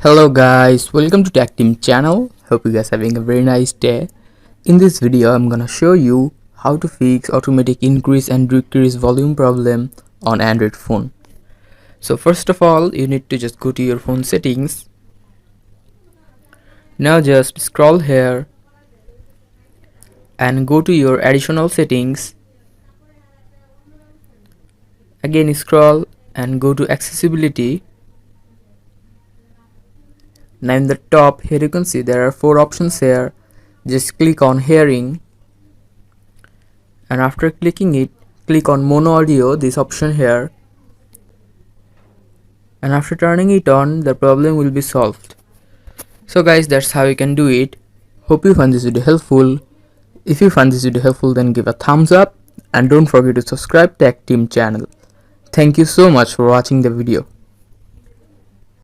Hello guys, welcome to Tech Team channel. Hope you guys having a very nice day. In this video I'm gonna show you how to fix automatic increase and decrease volume problem on Android phone. So first of all you need to just go to your phone settings. Now just scroll here and go to your additional settings. Again scroll and go to accessibility. Now in the top here you can see there are 4 options here. Just click on hearing, and after clicking it, click on mono audio, this option here, and after turning it on the problem will be solved. So guys, that's how you can do it. Hope you found this video helpful. If you found this video helpful, then give a thumbs up and don't forget to subscribe to Tech Team channel. Thank you so much for watching the video.